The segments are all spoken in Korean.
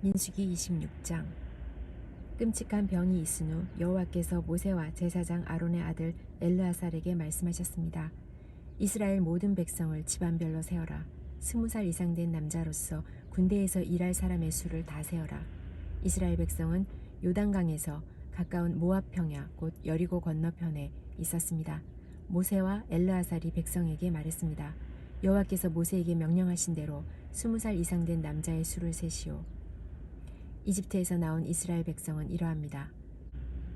민수기 26장. 끔찍한 병이 있은 후 여호와께서 모세와 제사장 아론의 아들 엘르아살에게 말씀하셨습니다. 이스라엘 모든 백성을 집안별로 세어라. 20살 이상 된 남자로서 군대에서 일할 사람의 수를 다 세어라. 이스라엘 백성은 요단강에서 가까운 모압 평야 곧 여리고 건너편에 있었습니다. 모세와 엘르아살이 백성에게 말했습니다. 여호와께서 모세에게 명령하신 대로 20살 이상 된 남자의 수를 세시오. 이집트에서 나온 이스라엘 백성은 이러합니다.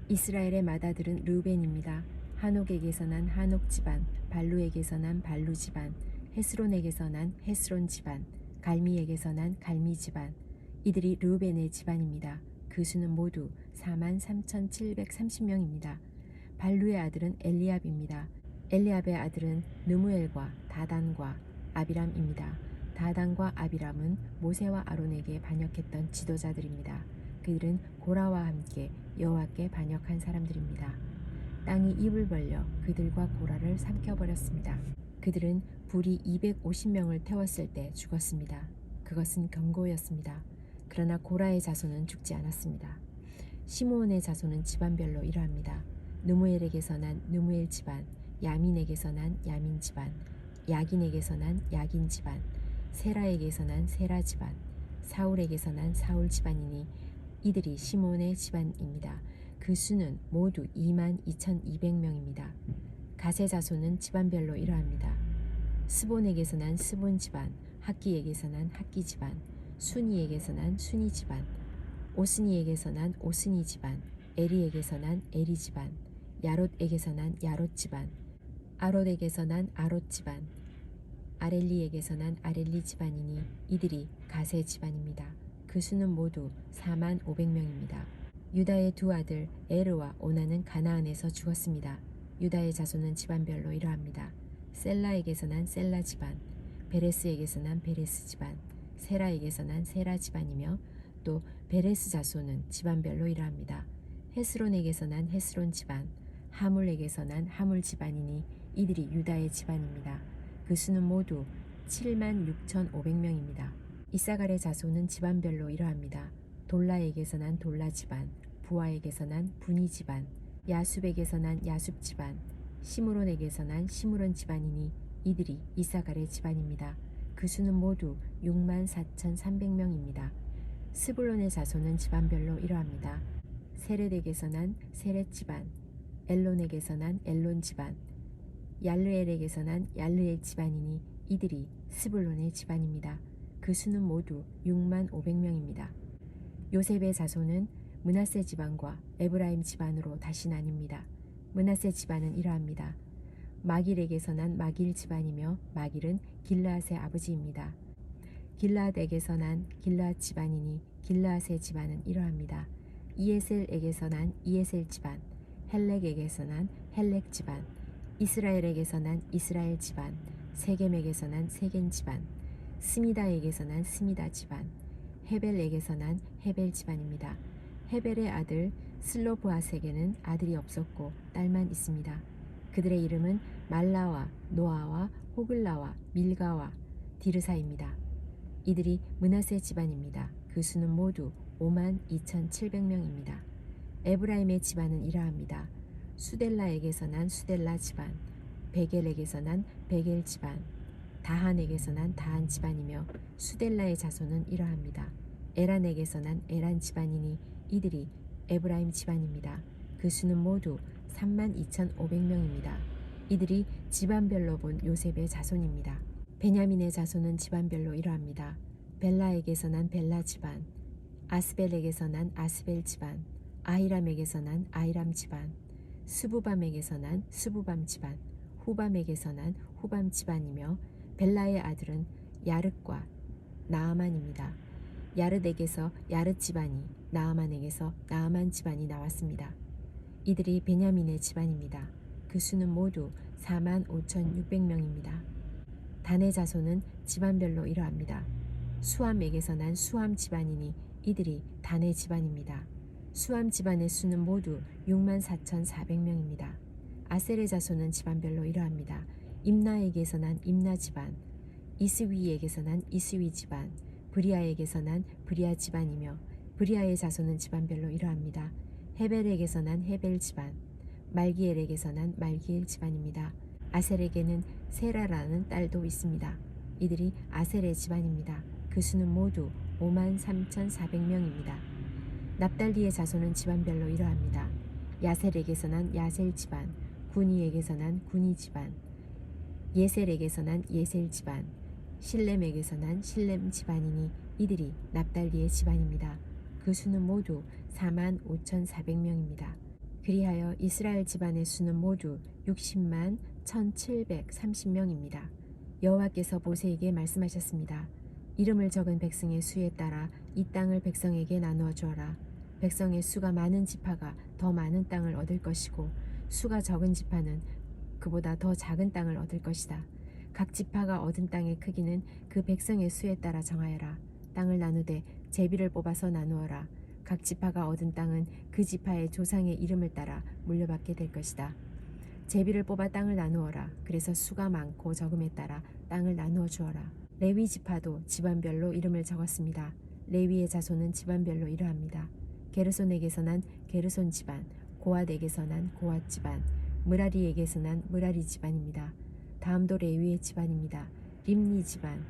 이스라엘의 맏아들은 르우벤입니다. 하녹에게서 난 하녹 집안, 발루에게서 난 발루 집안, 헤스론에게서 난 헤스론 집안, 갈미에게서 난 갈미 집안. 이들이 르우벤의 집안입니다. 그 수는 모두 43,730명입니다. 발루의 아들은 엘리압입니다. 엘리압의 아들은 느무엘과 다단과 아비람입니다. 다단과 아비람은 모세와 아론에게 반역했던 지도자들입니다. 그들은 고라와 함께 여호와께 반역한 사람들입니다. 땅이 입을 벌려 그들과 고라를 삼켜버렸습니다. 그들은 불이 250명을 태웠을 때 죽었습니다. 그것은 경고였습니다. 그러나 고라의 자손은 죽지 않았습니다. 시므온의 자손은 집안별로 이러합니다. 느무엘에게서 난 느무엘 집안, 야민에게서 난 야민 집안, 야긴에게서 난 야긴 집안, 세라에게서 난 세라 집안, 사울에게서 난 사울 집안이니 이들이 시므온의 집안입니다. 그 수는 모두 22,200명입니다. 가세 자손은 집안별로 이러합니다. 스본에게서 난 스본 집안, 학기에게서 난 학기 집안, 순이에게서 난 순이 집안, 오스니에게서 난 오스니 집안, 에리에게서 난 에리 집안, 야롯에게서 난 야롯 집안, 아롯에게서 난 아롯 집안, 아렐리에게서 난 아렐리 집안이니 이들이 가세 집안입니다. 그 수는 모두 45,000명입니다. 유다의 두 아들 에르와 오나는 가나안에서 죽었습니다. 유다의 자손은 집안별로 이러합니다. 셀라에게서 난 셀라 집안, 베레스에게서 난 베레스 집안, 세라에게서 난 세라 집안이며 또 베레스 자손은 집안별로 이러합니다. 헤스론에게서 난 헤스론 집안, 하물에게서 난 하물 집안이니 이들이 유다의 집안입니다. 그 수는 모두 76,500명입니다. 이사갈의 자손은 집안별로 이러합니다. 돌라에게서 난 돌라 집안, 부하에게서 난 분이 집안, 야숲에게서 난 야숲 집안, 시므론에게서 난 시므론 집안이니 이들이 이사갈의 집안입니다. 그 수는 모두 64,300명입니다. 스불론의 자손은 집안별로 이러합니다. 세렛에게서 난 세렛 집안, 엘론에게서 난 엘론 집안, 얄르엘에게서 난 얄르엘 집안이니 이들이 스불론의 집안입니다. 그 수는 모두 65,000명입니다. 요셉의 자손은 므낫세 집안과 에브라임 집안으로 다시 나뉩니다. 므낫세 집안은 이러합니다. 마길에게서 난 마길 집안이며 마길은 길르앗의 아버지입니다. 길르앗에게서 난 길르앗 집안이니 길르앗의 집안은 이러합니다. 이에셀에게서 난 이에셀 집안, 헬렉에게서 난 헬렉 집안, 이스라엘에게서 난 이스라엘 집안, 세겜에게서 난 세겜 집안, 스미다에게서 난 스미다 집안, 헤벨에게서 난 헤벨 집안입니다. 헤벨의 아들 슬로브아색에는 아들이 없었고 딸만 있습니다. 그들의 이름은 말라와 노아와 호글라와 밀가와 디르사입니다. 이들이 므낫세 집안입니다. 그 수는 모두 52,700명입니다. 에브라임의 집안은 이러합니다. 수델라에게서 난 수델라 집안, 베겔에게서 난 베겔 집안, 다한에게서 난 다한 집안이며 수델라의 자손은 이러합니다. 에란에게서 난 에란 집안이니 이들이 에브라임 집안입니다. 그 수는 모두 32,500명입니다. 이들이 집안별로 본 요셉의 자손입니다. 베냐민의 자손은 집안별로 이러합니다. 벨라에게서 난 벨라 집안, 아스벨에게서 난 아스벨 집안, 아히람에게서 난 아히람 집안, 스부밤에게서 난 스부밤 집안, 후밤에게서 난 후밤 집안이며 벨라의 아들은 야릇과 나아만입니다. 야릇에게서 야릇 집안이, 나아만에게서 나아만 집안이 나왔습니다. 이들이 베냐민의 집안입니다. 그 수는 모두 45,600명입니다. 단의 자손은 집안별로 이러합니다. 수함에게서 난 수함 집안이니 이들이 단의 집안입니다. 수함 집안의 수는 모두 64,400명입니다. 아셀의 자손은 집안별로 이러합니다. 임나에게서 난 임나 집안, 이스위에게서 난 이스위 집안, 브리아에게서 난 브리아 집안이며 브리아의 자손은 집안별로 이러합니다. 헤벨에게서 난 헤벨 집안, 말기엘에게서 난 말기엘 집안입니다. 아셀에게는 세라라는 딸도 있습니다. 이들이 아셀의 집안입니다. 그 수는 모두 53,400명입니다. 납달리의 자손은 집안별로 이러합니다. 야셀에게서 난 야셀 집안, 구니에게서 난 구니 집안, 예셀에게서 난 예셀 집안, 실렘에게서 난 실렘 집안이니 이들이 납달리의 집안입니다. 그 수는 모두 45,400명입니다. 그리하여 이스라엘 집안의 수는 모두 60만 1,730명입니다. 여호와께서 모세에게 말씀하셨습니다. 이름을 적은 백성의 수에 따라 이 땅을 백성에게 나누어 주어라. 백성의 수가 많은 지파가 더 많은 땅을 얻을 것이고 수가 적은 지파는 그보다 더 작은 땅을 얻을 것이다. 각 지파가 얻은 땅의 크기는 그 백성의 수에 따라 정하여라. 땅을 나누되 제비를 뽑아서 나누어라. 각 지파가 얻은 땅은 그 지파의 조상의 이름을 따라 물려받게 될 것이다. 제비를 뽑아 땅을 나누어라. 그래서 수가 많고 적음에 따라 땅을 나누어 주어라. 레위 지파도 집안별로 이름을 적었습니다. 레위의 자손은 집안별로 이러합니다. 게르손에게서 난 게르손 집안, 고앗에게서 난 고앗 집안, 므라리에게서 난 므라리 집안입니다. 다음도 레위의 집안입니다. 림니 집안,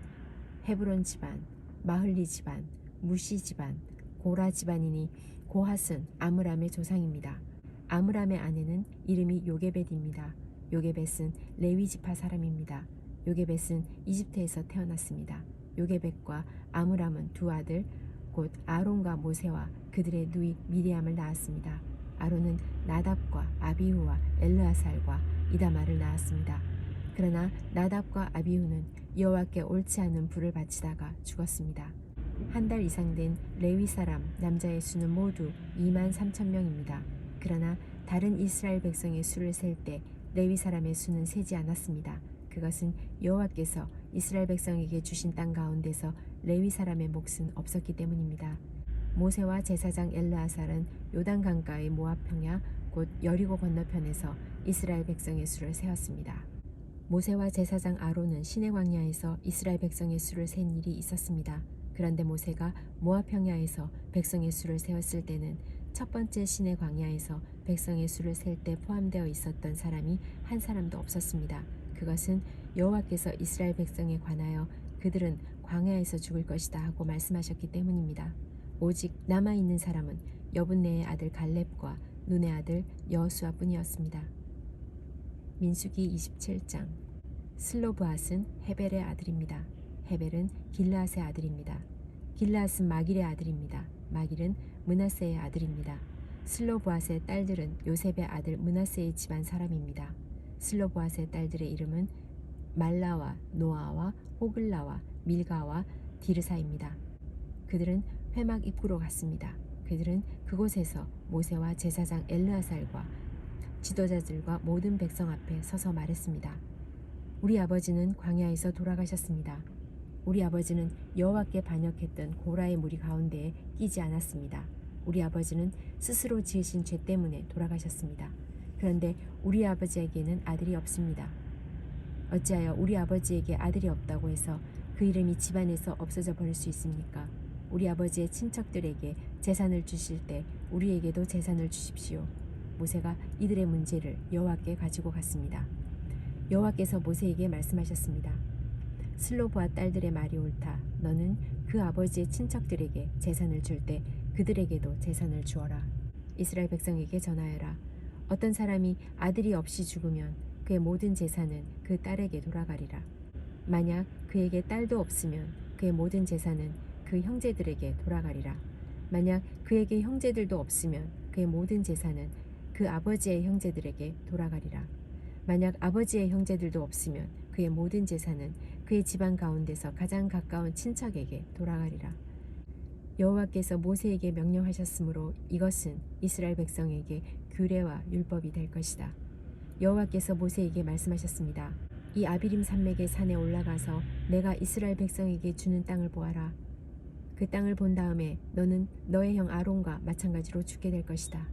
헤브론 집안, 마흘리 집안, 무시 집안, 고라 집안이니 고핫은 아므람의 조상입니다. 아므람의 아내는 이름이 요게벳입니다. 요게벳은 레위 지파 사람입니다. 요게벳은 이집트에서 태어났습니다. 요게벳과 아므람은 두 아들 곧 아론과 모세와 그들의 누이 미리암을 낳았습니다. 아론은 나답과 아비후와 엘르아살과 이다말을 낳았습니다. 그러나 나답과 아비후는 여호와께 옳지 않은 불을 바치다가 죽었습니다. 한 달 이상 된 레위 사람 남자의 수는 모두 23,000명입니다. 그러나 다른 이스라엘 백성의 수를 셀 때 레위 사람의 수는 세지 않았습니다. 그것은 여호와께서 이스라엘 백성에게 주신 땅 가운데서 레위 사람의 몫은 없었기 때문입니다. 모세와 제사장 엘르아살은 요단 강가의 모압 평야 곧 여리고 건너편에서 이스라엘 백성의 수를 세웠습니다. 모세와 제사장 아론은 시내 광야에서 이스라엘 백성의 수를 센 일이 있었습니다. 그런데 모세가 모압 평야에서 백성의 수를 세웠을 때는 첫 번째 시내 광야에서 백성의 수를 셀 때 포함되어 있었던 사람이 한 사람도 없었습니다. 그것은 여호와께서 이스라엘 백성에 관하여 그들은 광야에서 죽을 것이다 하고 말씀하셨기 때문입니다. 오직 남아있는 사람은 여분네의 아들 갈렙과 눈의 아들 여호수아뿐이었습니다. 민수기 27장. 슬로브앗은 헤벨의 아들입니다. 헤벨은 길르앗의 아들입니다. 길르앗은 마길의 아들입니다. 마길은 므낫세의 아들입니다. 슬로브앗의 딸들은 요셉의 아들 므낫세의 집안 사람입니다. 슬로브앗의 딸들의 이름은 말라와 노아와 호글라와 밀가와 디르사입니다. 그들은 회막 입구로 갔습니다. 그들은 그곳에서 모세와 제사장 엘르아살과 지도자들과 모든 백성 앞에 서서 말했습니다. 우리 아버지는 광야에서 돌아가셨습니다. 우리 아버지는 여호와께 반역했던 고라의 무리 가운데에 끼지 않았습니다. 우리 아버지는 스스로 지으신 죄 때문에 돌아가셨습니다. 그런데 우리 아버지에게는 아들이 없습니다. 어찌하여 우리 아버지에게 아들이 없다고 해서 그 이름이 집안에서 없어져 버릴 수 있습니까? 우리 아버지의 친척들에게 재산을 주실 때 우리에게도 재산을 주십시오. 모세가 이들의 문제를 여호와께 가지고 갔습니다. 여호와께서 모세에게 말씀하셨습니다. 슬로브앗 딸들의 말이 옳다. 너는 그 아버지의 친척들에게 재산을 줄 때 그들에게도 재산을 주어라. 이스라엘 백성에게 전하여라. 어떤 사람이 아들이 없이 죽으면 그의 모든 재산은 그 딸에게 돌아가리라. 만약 그에게 딸도 없으면 그의 모든 재산은 그 형제들에게 돌아가리라. 만약 그에게 형제들도 없으면 그의 모든 재산은 그 아버지의 형제들에게 돌아가리라. 만약 아버지의 형제들도 없으면 그의 모든 재산은 그의 집안 가운데서 가장 가까운 친척에게 돌아가리라. 여호와께서 모세에게 명령하셨으므로 이것은 이스라엘 백성에게 규례와 율법이 될 것이다. 여호와께서 모세에게 말씀하셨습니다. 이 아비림 산맥의 산에 올라가서 내가 이스라엘 백성에게 주는 땅을 보아라. 그 땅을 본 다음에 너는 너의 형 아론과 마찬가지로 죽게 될 것이다.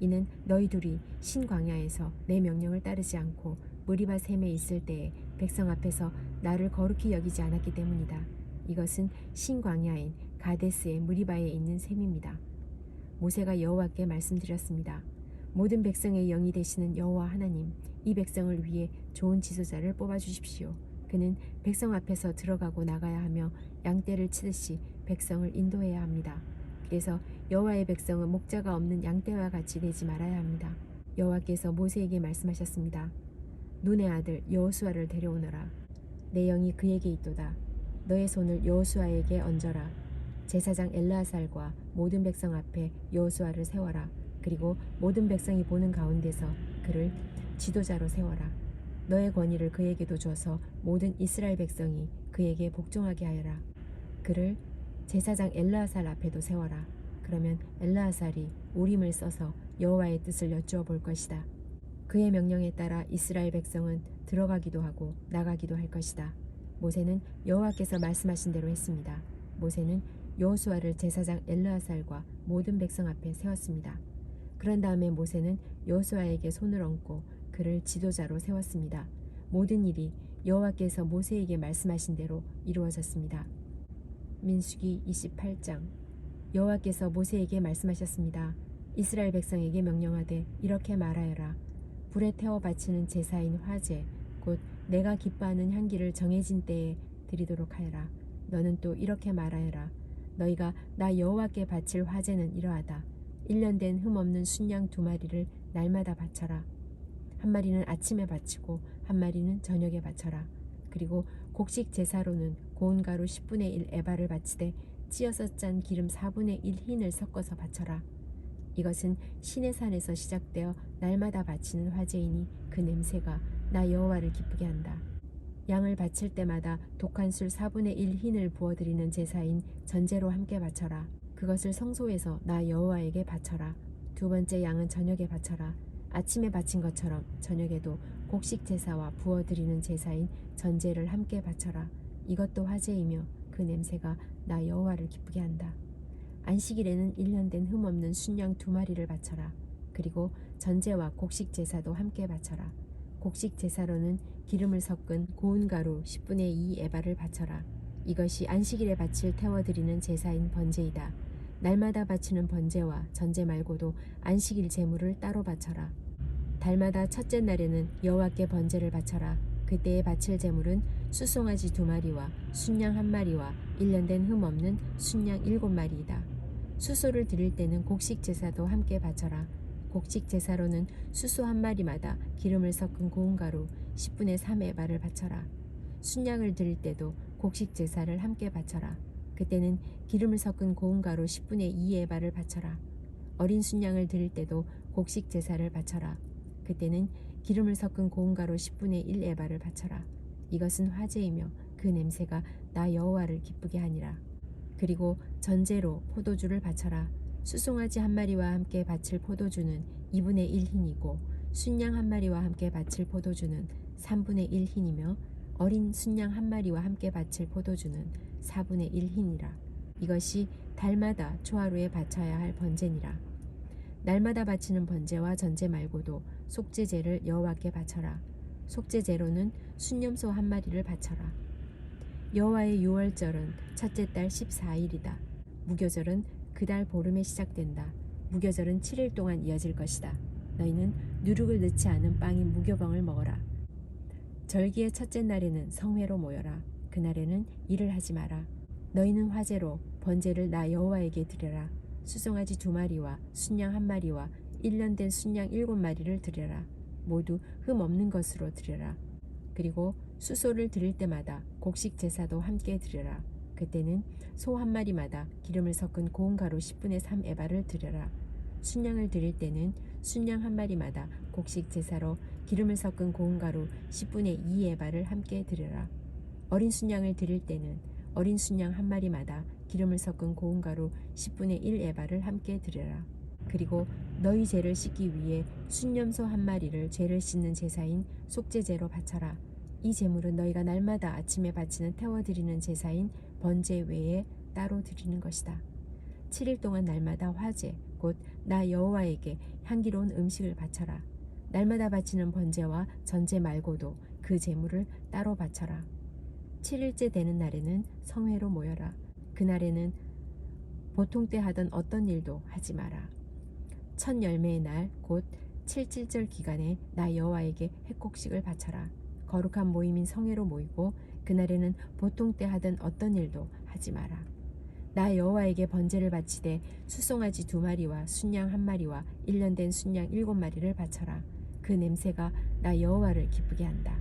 이는 너희 둘이 신광야에서 내 명령을 따르지 않고 무리바 셈에 있을 때에 백성 앞에서 나를 거룩히 여기지 않았기 때문이다. 이것은 신광야인 가데스의 무리바에 있는 셈입니다. 모세가 여호와께 말씀드렸습니다. 모든 백성의 영이 되시는 여호와 하나님, 이 백성을 위해 좋은 지도자를 뽑아주십시오. 그는 백성 앞에서 들어가고 나가야 하며 양떼를 치듯이 백성을 인도해야 합니다. 그래서 여호와의 백성은 목자가 없는 양떼와 같이 되지 말아야 합니다. 여호와께서 모세에게 말씀하셨습니다. 눈의 아들 여호수아를 데려오너라. 내 영이 그에게 있도다. 너의 손을 여호수아에게 얹어라. 제사장 엘르아살과 모든 백성 앞에 여호수아를 세워라. 그리고 모든 백성이 보는 가운데서 그를 지도자로 세워라. 너의 권위를 그에게도 줘서 모든 이스라엘 백성이 그에게 복종하게 하여라. 그를 제사장 엘르아살 앞에도 세워라. 그러면 엘르아살이 우림을 써서 여호와의 뜻을 여쭈어 볼 것이다. 그의 명령에 따라 이스라엘 백성은 들어가기도 하고 나가기도 할 것이다. 모세는 여호와께서 말씀하신 대로 했습니다. 모세는 여호수아를 제사장 엘르아살과 모든 백성 앞에 세웠습니다. 그런 다음에 모세는 여호수아에게 손을 얹고 그를 지도자로 세웠습니다. 모든 일이 여호와께서 모세에게 말씀하신 대로 이루어졌습니다. 민수기 28장. 여호와께서 모세에게 말씀하셨습니다. 이스라엘 백성에게 명령하되 이렇게 말하여라. 불에 태워 바치는 제사인 화제 곧 내가 기뻐하는 향기를 정해진 때에 드리도록 하여라. 너는 또 이렇게 말하여라. 너희가 나 여호와께 바칠 화제는 이러하다. 1년 된 흠없는 순양 2마리를 날마다 바쳐라. 한 마리는 아침에 바치고 한 마리는 저녁에 바쳐라. 그리고 곡식 제사로는 고운 가루 10분의 1 에바를 바치되 찌어서 짠 기름 4분의 1 흰을 섞어서 바쳐라. 이것은 시내 산에서 시작되어 날마다 바치는 화제이니 그 냄새가 나 여호와를 기쁘게 한다. 양을 바칠 때마다 독한 술 4분의 1 흰을 부어드리는 제사인 전제로 함께 바쳐라. 그것을 성소에서 나 여호와에게 바쳐라. 두 번째 양은 저녁에 바쳐라. 아침에 바친 것처럼 저녁에도 곡식 제사와 부어드리는 제사인 전제를 함께 바쳐라. 이것도 화제이며 그 냄새가 나 여호와를 기쁘게 한다. 안식일에는 1년 된 흠없는 순양 2마리를 바쳐라. 그리고 전제와 곡식 제사도 함께 바쳐라. 곡식 제사로는 기름을 섞은 고운 가루 10분의 2 에바를 바쳐라. 이것이 안식일에 바칠 태워드리는 제사인 번제이다. 날마다 바치는 번제와 전제 말고도 안식일 제물을 따로 바쳐라. 달마다 첫째 날에는 여호와께 번제를 바쳐라. 그때에 바칠 제물은 수송아지 2마리와 순양 1마리와 1년 된 흠없는 순양 7마리이다. 수소를 드릴 때는 곡식 제사도 함께 바쳐라. 곡식 제사로는 수소 1마리마다 기름을 섞은 고운 가루 10분의 3 에바를 바쳐라. 순양을 드릴 때도 곡식 제사를 함께 바쳐라. 그때는 기름을 섞은 고운 가루 10분의 2 에바를 바쳐라. 어린 순양을 드릴 때도 곡식 제사를 바쳐라. 그때는 기름을 섞은 고운 가루 10분의 1 에바를 바쳐라. 이것은 화제이며 그 냄새가 나 여호와를 기쁘게 하니라. 그리고 전제로 포도주를 바쳐라. 수송아지 1마리와 함께 바칠 포도주는 2분의 1 흰이고 순양 1마리와 함께 바칠 포도주는 3분의 1 흰이며 어린 순양 1마리와 함께 바칠 포도주는 4분의 1 흰이라. 이것이 달마다 초하루에 바쳐야 할 번제니라. 날마다 바치는 번제와 전제 말고도 속죄제를 여호와께 바쳐라. 속죄제로는 순염소 1마리를 바쳐라. 여호와의 유월절은 첫째 달 14일이다. 무교절은 그 달 보름에 시작된다. 무교절은 7일 동안 이어질 것이다. 너희는 누룩을 넣지 않은 빵인 무교병을 먹어라. 절기의 첫째 날에는 성회로 모여라. 그날에는 일을 하지 마라. 너희는 화제로 번제를 나 여호와에게 드려라. 수송아지 2마리와 순양 1마리와 1년 된 순양 7마리를 드려라. 모두 흠 없는 것으로 드려라. 그리고 수소를 드릴 때마다 곡식 제사도 함께 드려라. 그때는 소 1마리마다 기름을 섞은 고운 가루 10분의 3 에바를 드려라. 순양을 드릴 때는 순양 1마리마다 곡식 제사로 기름을 섞은 고운 가루 10분의 2 에바를 함께 드려라. 어린 순양을 드릴 때는 어린 순양 1마리마다 기름을 섞은 고운 가루 10분의 1 에바를 함께 드려라. 그리고 너희 죄를 씻기 위해 순염소 1마리를 죄를 씻는 제사인 속죄제로 바쳐라. 이 제물은 너희가 날마다 아침에 바치는 태워드리는 제사인 번제 외에 따로 드리는 것이다. 7일 동안 날마다 화제 곧 나 여호와에게 향기로운 음식을 바쳐라. 날마다 바치는 번제와 전제 말고도 그 제물을 따로 바쳐라. 7일째 되는 날에는 성회로 모여라. 그날에는 보통 때 하던 어떤 일도 하지 마라. 첫 열매의 날 곧 칠칠절 기간에 나 여호와에게 회곡식을 바쳐라. 거룩한 모임인 성회로 모이고 그날에는 보통 때 하던 어떤 일도 하지 마라. 나 여호와에게 번제를 바치되 수송아지 2마리와 순양 1마리와 1년 된 순양 7마리를 바쳐라. 그 냄새가 나 여호와를 기쁘게 한다.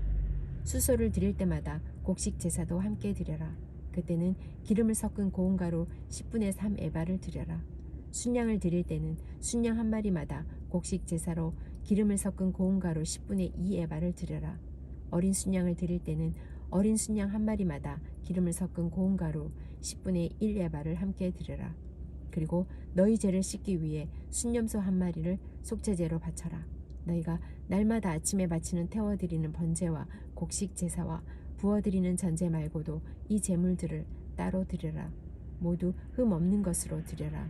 수소를 드릴 때마다 곡식 제사도 함께 드려라. 그때는 기름을 섞은 고운 가루 10분의 3 에바를 드려라. 순양을 드릴 때는 순양 1마리마다 곡식 제사로 기름을 섞은 고운 가루 10분의 2 에바를 드려라. 어린 순양을 드릴 때는 어린 순양 1마리마다 기름을 섞은 고운 가루 10분의 1 에바를 함께 드려라. 그리고 너희 죄를 씻기 위해 순염소 1마리를 속죄제로 바쳐라. 너희가 날마다 아침에 바치는 태워드리는 번제와 곡식 제사와 부어드리는 전제 말고도 이 제물들을 따로 드려라. 모두 흠 없는 것으로 드려라.